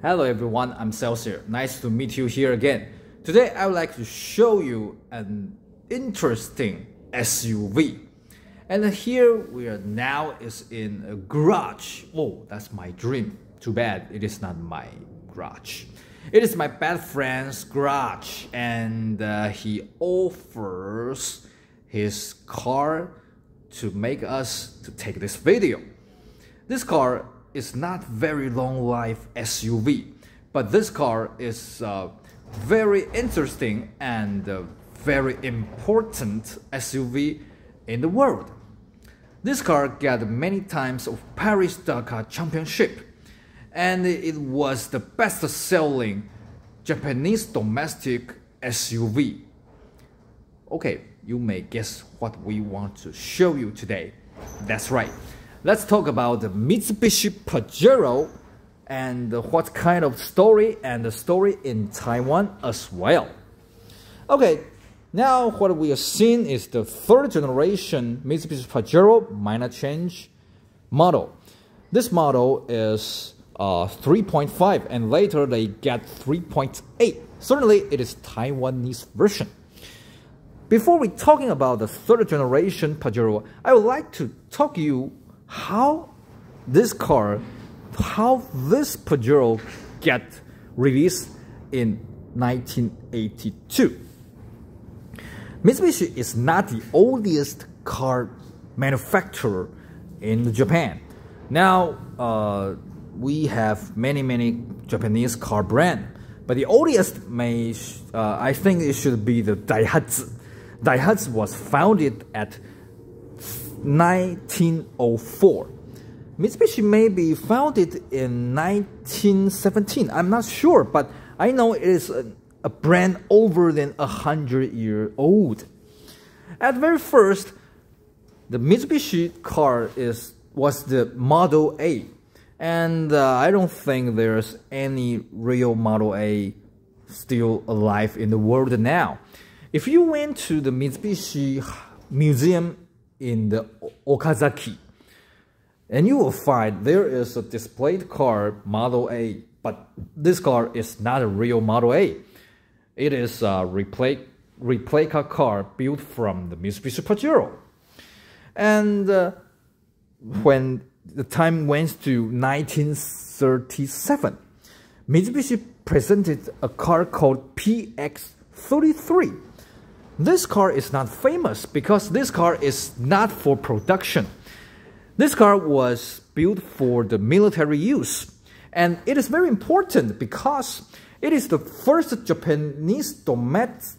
Hello everyone, I'm Celsius. Nice to meet you here again. Today I would like to show you an interesting SUV. And here we are now is in a garage. Oh, that's my dream. Too bad it is not my garage. It is my best friend's garage, and he offers his car to make us to take this video. This car is not very long life SUV, but this car is very interesting and very important SUV in the world. This car got many times of Paris-Dakar Championship, and it was the best-selling Japanese domestic SUV. Okay, you may guess what we want to show you today. That's right. Let's talk about the Mitsubishi Pajero and what kind of story and the story in Taiwan as well. Okay, now what we are seeing is the third generation Mitsubishi Pajero minor change model. This model is 3.5 and later they get 3.8. Certainly it is Taiwanese version. Before we talking about the third generation Pajero, I would like to talk to you how this Pajero get released in 1982. Mitsubishi is not the oldest car manufacturer in Japan. Now we have many Japanese car brand, but the oldest I think it should be the Daihatsu. Daihatsu was founded at 1904. Mitsubishi may be founded in 1917. I'm not sure, but I know it is a brand over than 100 years old. At very first, the Mitsubishi car was the Model A, and I don't think there's any real Model A still alive in the world now. If you went to the Mitsubishi Museum in the Okazaki, and you will find there is a displayed car Model A, but this car is not a real Model A. It is a replica car built from the Mitsubishi Pajero. And when the time went to 1937, Mitsubishi presented a car called PX33. This car is not famous because this car is not for production. This car was built for the military use, and it is very important because it is the first Japanese domestic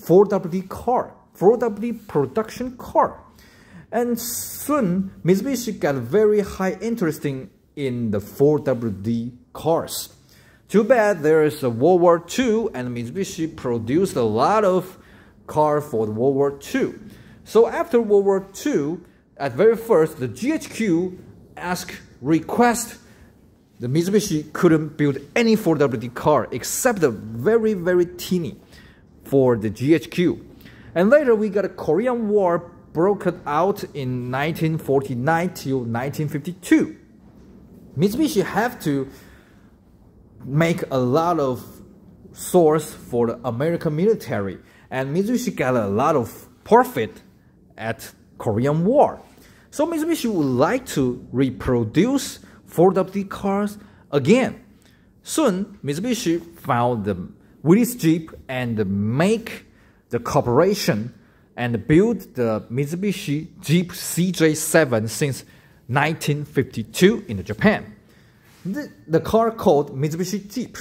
4WD car, 4WD production car. And soon Mitsubishi got very high interest in the 4WD cars. Too bad there is a World War II, and Mitsubishi produced a lot of cars for the World War II. So after World War II, at very first, the GHQ request the Mitsubishi couldn't build any 4WD car except the very teeny for the GHQ. And later we got a Korean War broke out in 1949 till 1952. Mitsubishi have to make a lot of source for the American military, and Mitsubishi got a lot of profit at Korean War. So Mitsubishi would like to reproduce 4WD cars again. Soon Mitsubishi found the Willys Jeep and make the corporation and build the Mitsubishi Jeep CJ7 since 1952 in Japan. The car called Mitsubishi Jeep.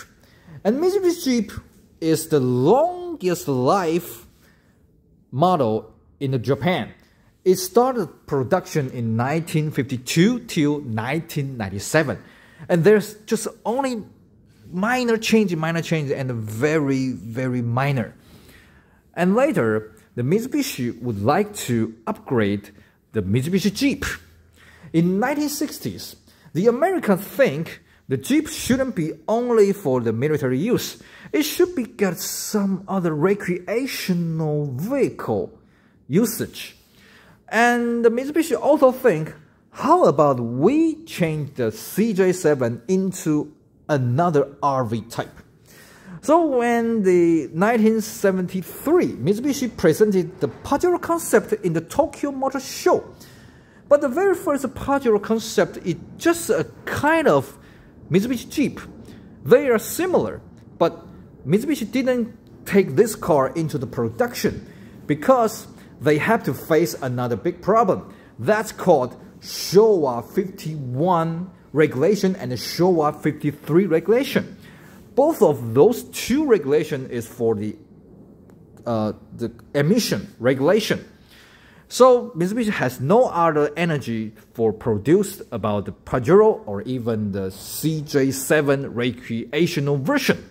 And Mitsubishi Jeep is the longest life model in Japan. It started production in 1952 till 1997. And there's just only minor change and very minor. And later, the Mitsubishi would like to upgrade the Mitsubishi Jeep. In 1960s, the Americans think the Jeep shouldn't be only for the military use. It should be get some other recreational vehicle usage. And the Mitsubishi also think how about we change the CJ7 into another RV type? So when the 1973, Mitsubishi presented the Pajero concept in the Tokyo Motor Show. But the very first Pajero concept is just a kind of Mitsubishi Jeep. They are similar, but Mitsubishi didn't take this car into the production because they have to face another big problem. That's called Showa 51 regulation and Showa 53 regulation. Both of those two regulations is for the emission regulation. So Mitsubishi has no other energy for produced about the Pajero or even the CJ7 recreational version.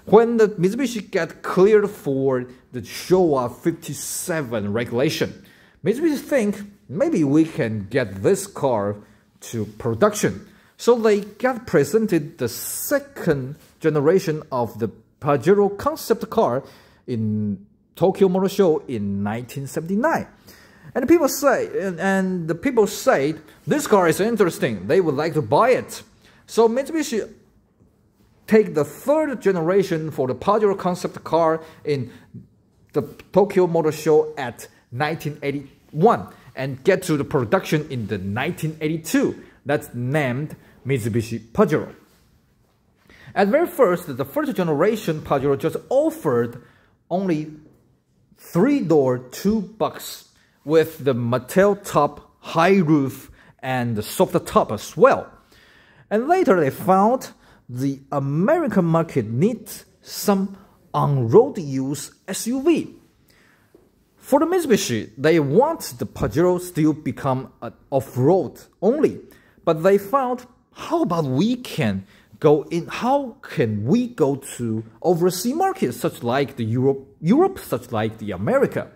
When the Mitsubishi got cleared for the Showa 57 regulation, Mitsubishi think maybe we can get this car to production. So they got presented the second generation of the Pajero concept car in Tokyo Motor Show in 1979. And the people say this car is interesting, they would like to buy it. So Mitsubishi take the third generation for the Pajero concept car in the Tokyo Motor Show at 1981 and get to the production in the 1982. That's named Mitsubishi Pajero. At very first, the first generation Pajero just offered only 3-door 2-box with the Mattel top, high roof, and the soft top as well. And later they found the American market needs some on-road use SUV. For the Mitsubishi, they want the Pajero still become an off-road only, but they found how can we go to overseas markets such like the Europe, such like the America.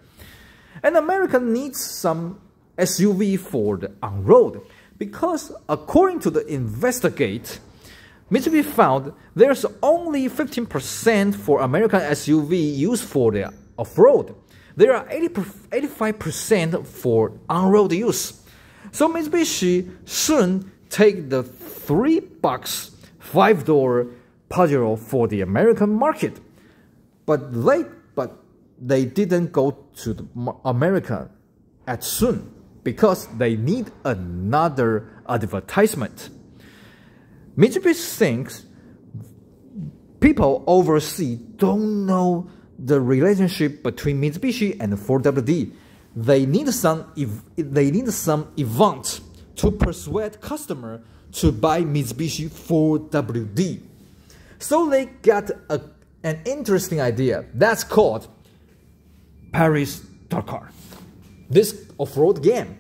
And America needs some SUV for the on-road because according to the investigate, Mitsubishi found there's only 15% for American SUV used for the off-road. There are 85% for on-road use. So Mitsubishi soon take the 3-box 5-door Pajero for the American market. But they didn't go to America as soon because they need another advertisement. Mitsubishi thinks people overseas don't know the relationship between Mitsubishi and 4WD. They need some event to persuade customer to buy Mitsubishi 4WD. So they got an interesting idea that's called Paris-Dakar. This off-road game.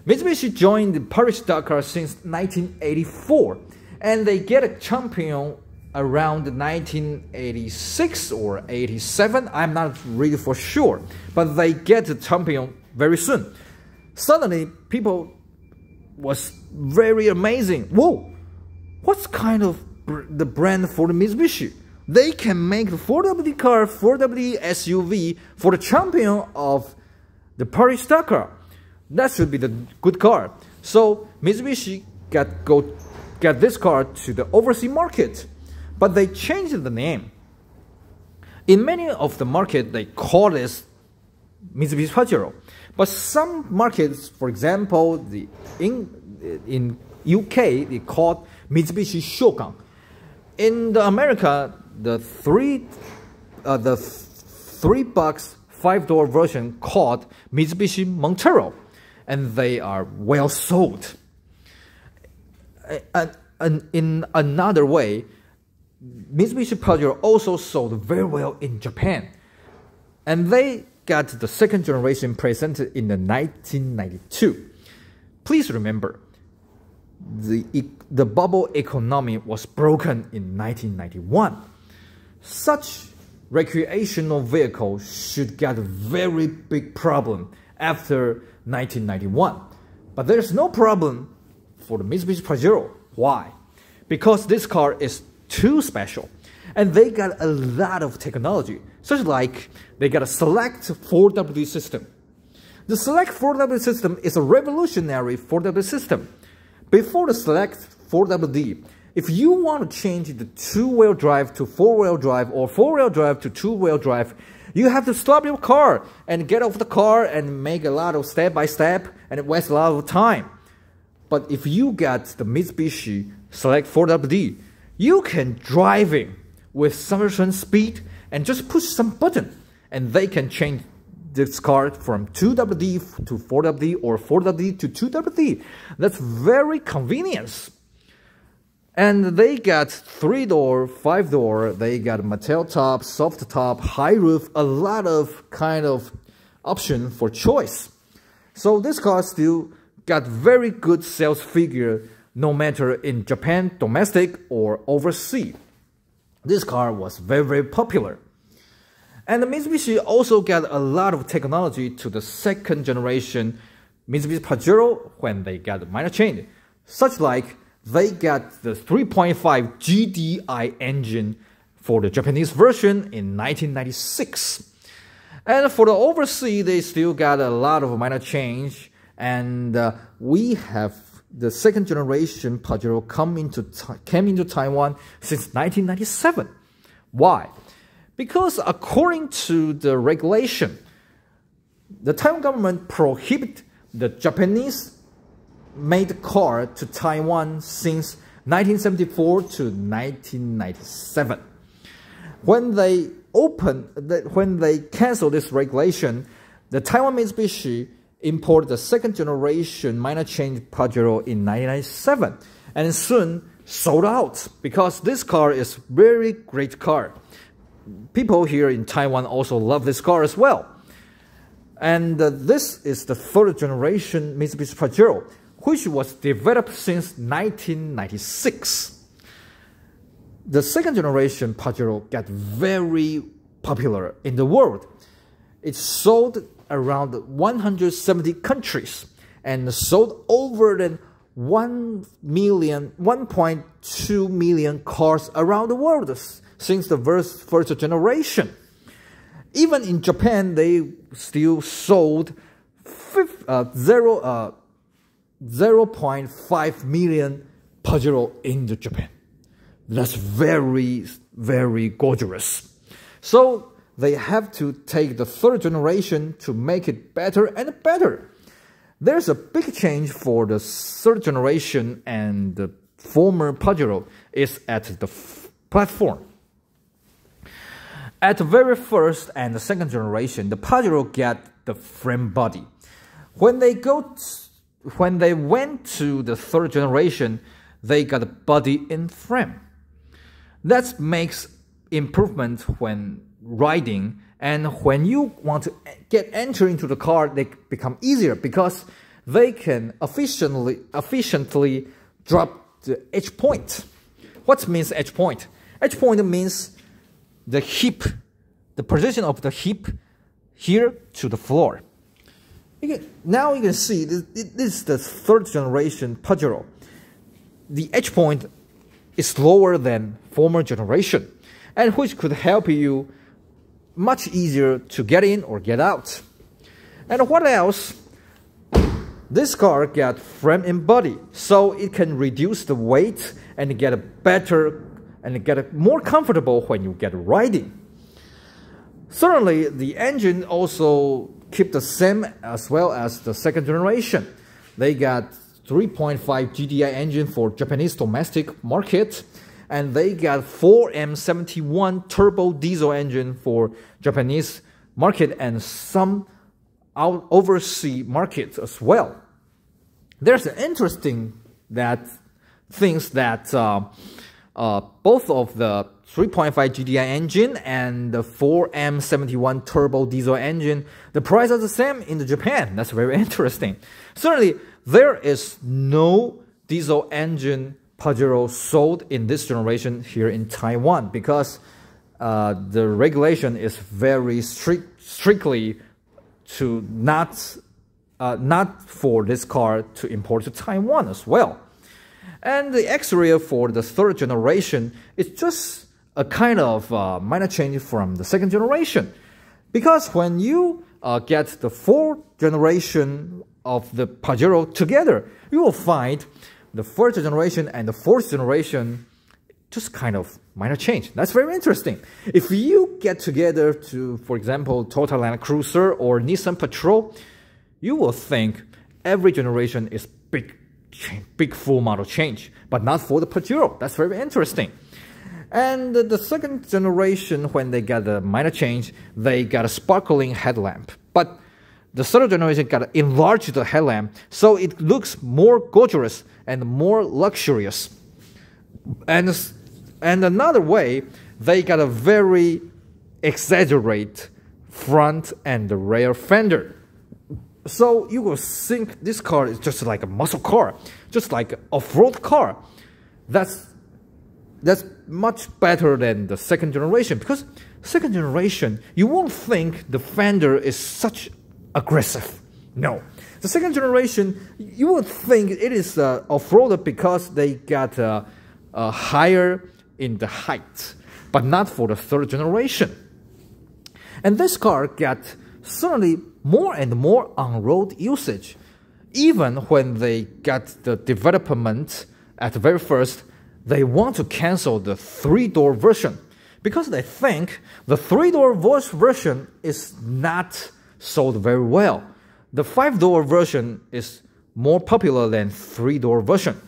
Mitsubishi joined the Paris-Dakar since 1984, and they get a champion around 1986 or 87. I'm not really for sure, but they get the champion very soon. Suddenly, people was very amazing. Whoa, what's kind of the brand for the Mitsubishi? They can make the 4WD car, 4WD SUV for the champion of the Paris-Dakar. That should be the good car. So Mitsubishi get this car to the overseas market, but they changed the name. In many of the market, they call this Mitsubishi Pajero. But some markets, for example, in UK, they call Mitsubishi Shogun. In the America, the 3-box 5-door version called Mitsubishi Montero, and they are well sold. And in another way, Mitsubishi Pajero also sold very well in Japan, and they got the second generation presented in the 1992. Please remember, the bubble economy was broken in 1991. Such recreational vehicle should get a very big problem after 1991. But there's no problem for the Mitsubishi Pajero. Why? Because this car is too special. And they got a lot of technology, such like they got a select 4WD system. The Select 4W system is a revolutionary 4W system. Before the Select 4WD, if you want to change the two-wheel drive to four-wheel drive or four-wheel drive to two-wheel drive, you have to stop your car and get off the car and make a lot of step-by-step, and it wastes a lot of time. But if you get the Mitsubishi Select 4WD, you can driving with sufficient speed and just push some button, and they can change this car from 2WD to 4WD or 4WD to 2WD. That's very convenient. And they got 3-door, 5-door, they got Mattel top, soft top, high roof, a lot of kind of option for choice. So this car still got very good sales figure no matter in Japan, domestic or overseas. This car was very, very popular. And the Mitsubishi also got a lot of technology to the second generation Mitsubishi Pajero when they got the minor change, such like they got the 3.5 GDI engine for the Japanese version in 1996. And for the overseas, they still got a lot of minor change. And we have the second generation Pajero came into Taiwan since 1997. Why? Because according to the regulation, the Taiwan government prohibited the Japanese made car to Taiwan since 1974 to 1997. When they canceled this regulation, the Taiwan Mitsubishi imported the second generation minor change Pajero in 1997 and soon sold out because this car is very great car. People here in Taiwan also love this car as well. And this is the third generation Mitsubishi Pajero, which was developed since 1996. The second generation Pajero got very popular in the world. It sold around 170 countries and sold over than 1.2 million cars around the world since the first generation. Even in Japan, they still sold 0.5 million Pajero in Japan. That's very, very gorgeous. So they have to take the third generation to make it better and better. There's a big change for the third generation and the former Pajero is at the platform. At the very first and the second generation, the Pajero get the frame body. When they went to the third generation, they got a body in frame. That makes improvement when riding, and when you want to enter into the car, they become easier because they can efficiently drop the edge point. What means edge point? Edge point means the hip, the position of the hip here to the floor. Now you can see this is the third generation Pajero. The edge point is lower than former generation, and which could help you much easier to get in or get out. And what else? This car got frame and body, so it can reduce the weight and get a better and get more comfortable when you get riding. Certainly, the engine also keep the same as well as the second generation. They got 3.5 GDI engine for Japanese domestic market, and they got 4M71 turbo diesel engine for Japanese market and some overseas markets as well. There's an interesting things that both of the 3.5 GDI engine and the 4M71 turbo diesel engine, the price are the same in Japan. That's very interesting. Certainly, there is no diesel engine Pajero sold in this generation here in Taiwan because the regulation is very strictly to not for this car to import to Taiwan as well. And the exterior for the third generation is just a kind of minor change from the second generation. Because when you get the fourth generation of the Pajero together, you will find the first generation and the fourth generation just kind of minor change. That's very interesting. If you get together to, for example, Toyota Land Cruiser or Nissan Patrol, you will think every generation is big full model change, but not for the Pajero. That's very interesting. And the second generation, when they got a minor change, they got a sparkling headlamp. But the third generation got enlarged the headlamp, so it looks more gorgeous and more luxurious. And another way, they got a very exaggerated front and rear fender. So you will think this car is just like a muscle car, just like an off-road car. That's much better than the second generation, because second generation, you won't think the fender is such aggressive. No. The second generation, you would think it is off-roader because they got higher in the height, but not for the third generation. And this car got certainly more and more on-road usage. Even when they got the development at the very first, they want to cancel the 3-door version because they think the 3-door version is not sold very well. The 5-door version is more popular than 3-door version.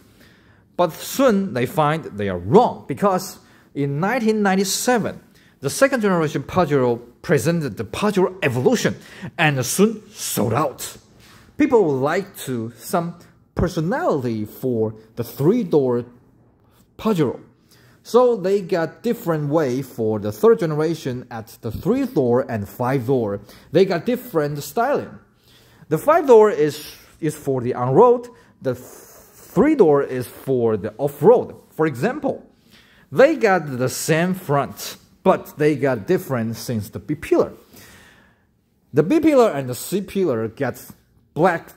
But soon they find they are wrong, because in 1997, the second generation Pajero presented the Pajero Evolution and soon sold out. People would like to some personality for the 3-door Pajero. So they got different way for the third generation at the 3-door and 5-door. They got different styling. The 5-door is for the on-road. The 3-door is for the off-road. For example, they got the same front, but they got different since the B-pillar. The B-pillar and the C-pillar get black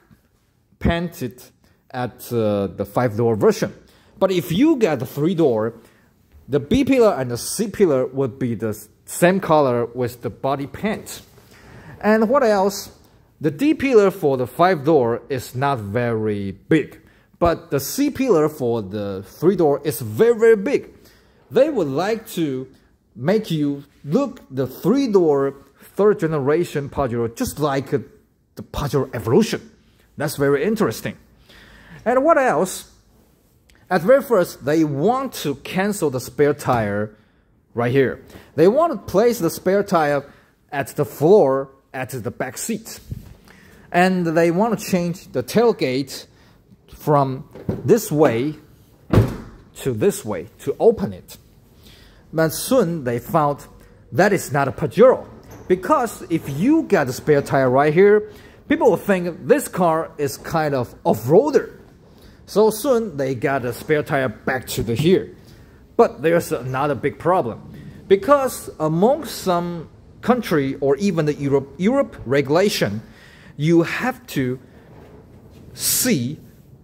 painted at the 5-door version. But if you get the 3-door, the B-pillar and the C-pillar would be the same color with the body paint. And what else? The D-pillar for the 5-door is not very big, but the C-pillar for the 3-door is very, very big. They would like to make you look the 3-door third generation Pajero just like the Pajero Evolution. That's very interesting. And what else? At very first, they want to cancel the spare tire right here. They want to place the spare tire at the floor at the back seat. And they want to change the tailgate from this way to open it. But soon they found that is not a Pajero. Because if you got the spare tire right here, people will think this car is kind of off-roader. So soon they got a spare tire back to the here. But there's another big problem. Because among some country or even the Europe regulation, you have to see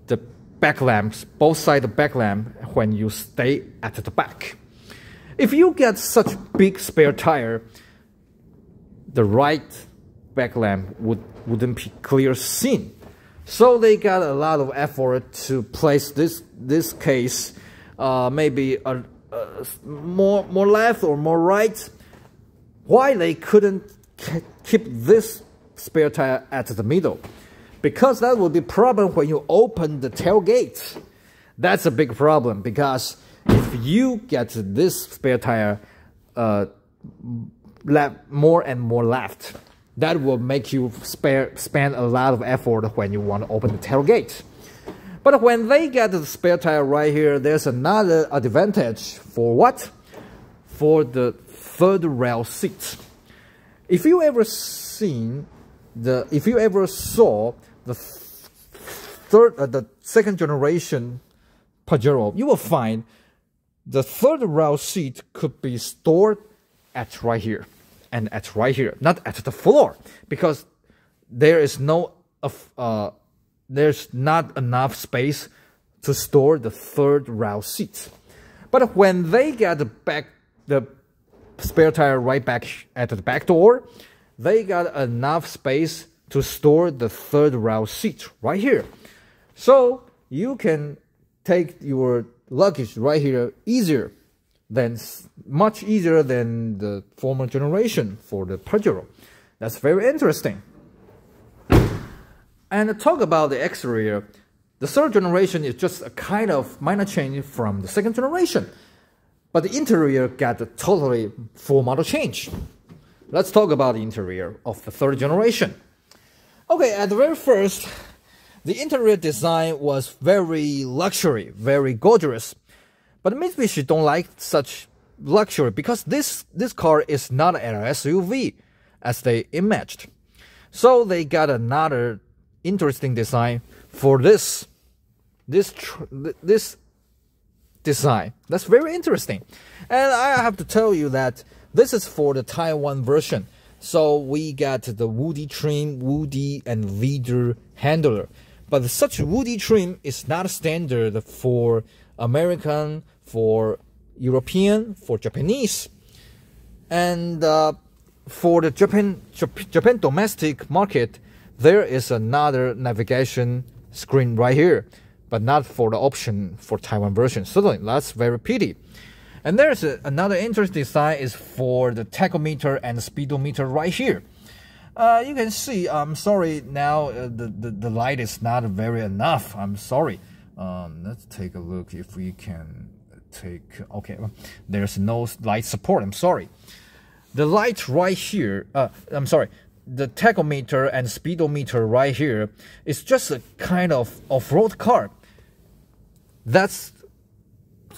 the back lamps, both sides of the back lamp, when you stay at the back. If you get such big spare tire, the right back lamp wouldn't be clear seen. So they got a lot of effort to place this case maybe more left or more right. Why they couldn't keep this spare tire at the middle? Because that will be a problem when you open the tailgate. That's a big problem, because if you get this spare tire more and more left, that will make you spend a lot of effort when you want to open the tailgate. But when they get the spare tire right here, there's another advantage for what? For the third rail seat. If you ever saw the second generation Pajero, you will find the third rail seat could be stored at right here and at right here, not at the floor, because there's not enough space to store the third rail seat. But when they get the spare tire right back at the back door, they got enough space to store the third row seat right here. So you can take your luggage right here much easier than the former generation for the PAJERO. That's very interesting. And to talk about the exterior, the third generation is just a kind of minor change from the second generation. But the interior got a totally full model change. Let's talk about the interior of the third generation. Okay, at the very first, the interior design was very luxury, very gorgeous. But Mitsubishi don't like such luxury because this car is not an SUV as they imagined. So they got another interesting design for this design. That's very interesting. And I have to tell you that this is for the Taiwan version. So we got the woody trim, woody and leather handler. But such woody trim is not standard for American, for European, for Japanese. And for the Japan domestic market, there is another navigation screen right here, but not for the option for Taiwan version. Certainly, that's very pity. And there's another interesting design is for the tachometer and speedometer right here. You can see, I'm sorry, now the light is not very enough. I'm sorry. Let's take a look if we can take, okay, there's no light support, I'm sorry. The light right here, I'm sorry, the tachometer and speedometer right here is just a kind of off-road car. That's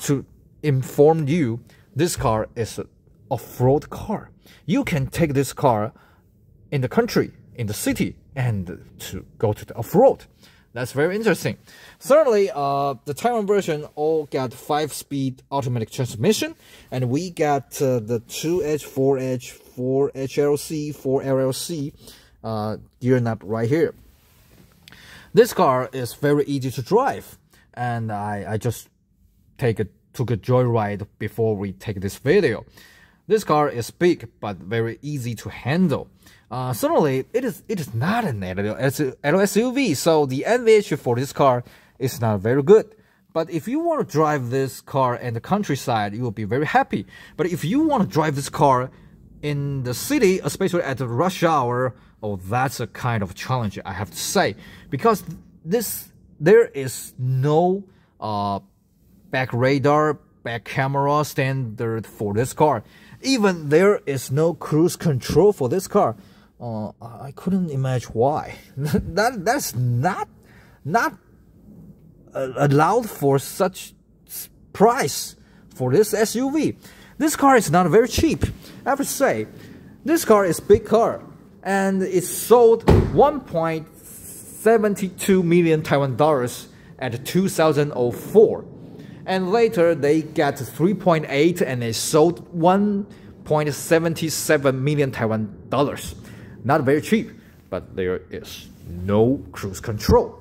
to inform you, this car is an off-road car. You can take this car in the country, in the city, and to go to the off-road. That's very interesting. Certainly, the Taiwan version all got 5-speed automatic transmission, and we got the 2H, 4H, 4 HLC, 4 LLC gear knob right here. This car is very easy to drive, and I just took a joyride before we take this video. This car is big but very easy to handle. Certainly, it is not an SUV, so the NVH for this car is not very good. But if you want to drive this car in the countryside, you will be very happy. But if you want to drive this car in the city, especially at the rush hour, oh, that's a kind of challenge, I have to say. Because there is no back radar, back camera standard for this car. Even there is no cruise control for this car. I couldn't imagine why. That's not allowed for such price for this SUV. This car is not very cheap. I have to say, this car is a big car, and it sold 1.72 million Taiwan dollars at 2004. And later they got 3.8 and they sold 1.77 million Taiwan dollars. Not very cheap, but there is no cruise control.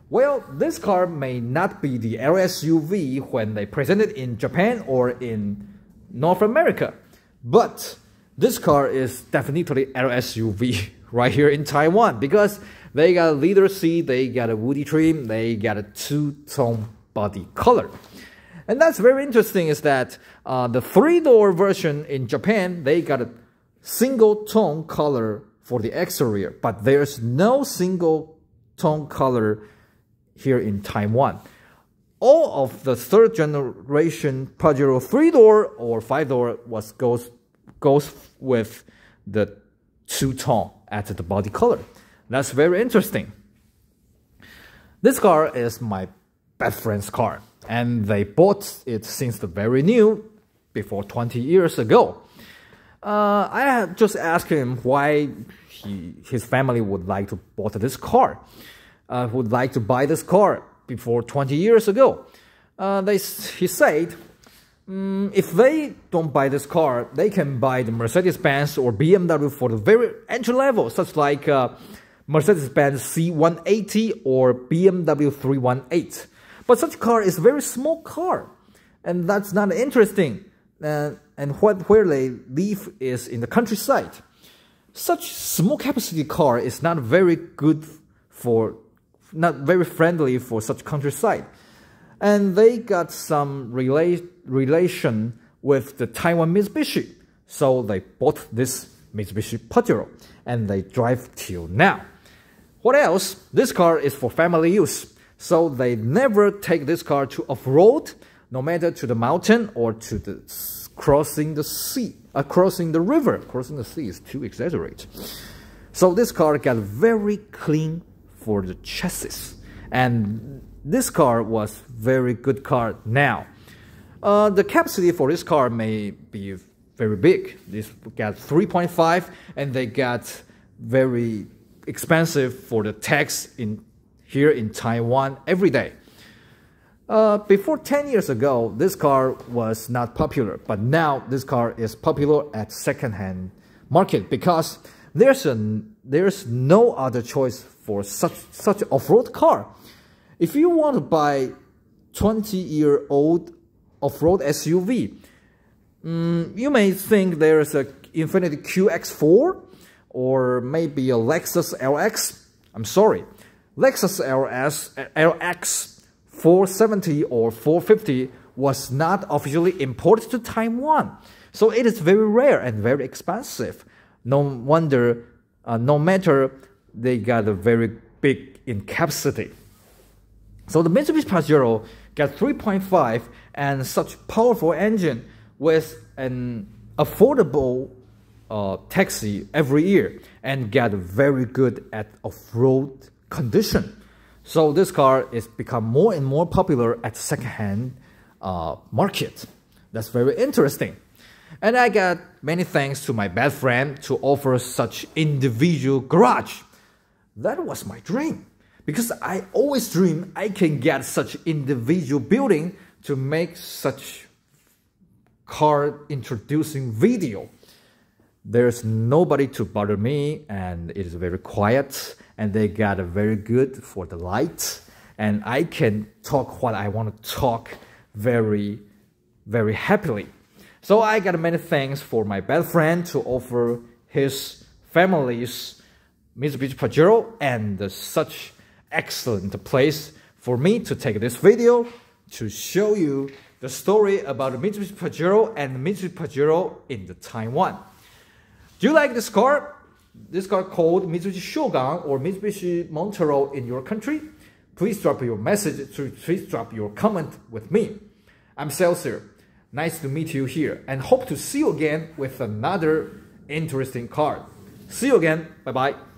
Well, this car may not be the LSUV when they present it in Japan or in North America, but this car is definitely LSUV right here in Taiwan because they got a leather seat, they got a woody trim, they got a two-tone body color. And that's very interesting is that the 3-door version in Japan, they got a single tone color for the exterior, but there's no single tone color here in Taiwan. All of the third generation PAJERO 3-door or 5-door goes with the two-tone at the body color. That's very interesting. This car is my best friend's car, and they bought it since the very new, before 20 years ago. I had just asked him why his family would like to bought this car, would like to buy this car before 20 years ago. He said, if they don't buy this car, they can buy the Mercedes-Benz or BMW for the very entry level, such like Mercedes-Benz C180 or BMW 318. But such car is a very small car, and that's not interesting. And where they live is in the countryside. Such small capacity car is not very good for, not very friendly for such countryside. And they got some relation with the Taiwan Mitsubishi. So they bought this Mitsubishi Pajero and they drive till now. What else? This car is for family use. So they never take this car to off-road, no matter to the mountain or to the crossing the sea, crossing the river. Crossing the sea is too exaggerate. So this car got very clean for the chassis. And this car was very good car now. The capacity for this car may be very big. This got 3.5 and they got very expensive for the tax here in Taiwan every day. Before 10 years ago, this car was not popular, but now this car is popular at second-hand market because there's no other choice for such off-road car. If you want to buy 20-year-old off-road SUV, you may think there's a Infiniti QX4 or maybe a Lexus LX. I'm sorry, Lexus LX 470 or 450 was not officially imported to Taiwan. So it is very rare and very expensive. No wonder, no matter they got a very big in capacity. So the Mitsubishi Pajero got 3.5 and such powerful engine with an affordable taxi every year and get very good at off-road condition. So this car is become more and more popular at second-hand market. That's very interesting. And I got many thanks to my best friend to offer such individual garage. That was my dream. Because I always dream I can get such individual building to make such car introducing video. There's nobody to bother me and it is very quiet and they got a very good for the light and I can talk what I want to talk very, very happily. So I got many thanks for my best friend to offer his family's Mitsubishi Pajero and such excellent place for me to take this video to show you the story about the Mitsubishi Pajero and Mitsubishi Pajero in the Taiwan. Do you like this car? This car called Mitsubishi Shogun or Mitsubishi Montero in your country? Please drop your message, please drop your comment with me. I'm Celsius. Nice to meet you here and hope to see you again with another interesting car. See you again. Bye-bye.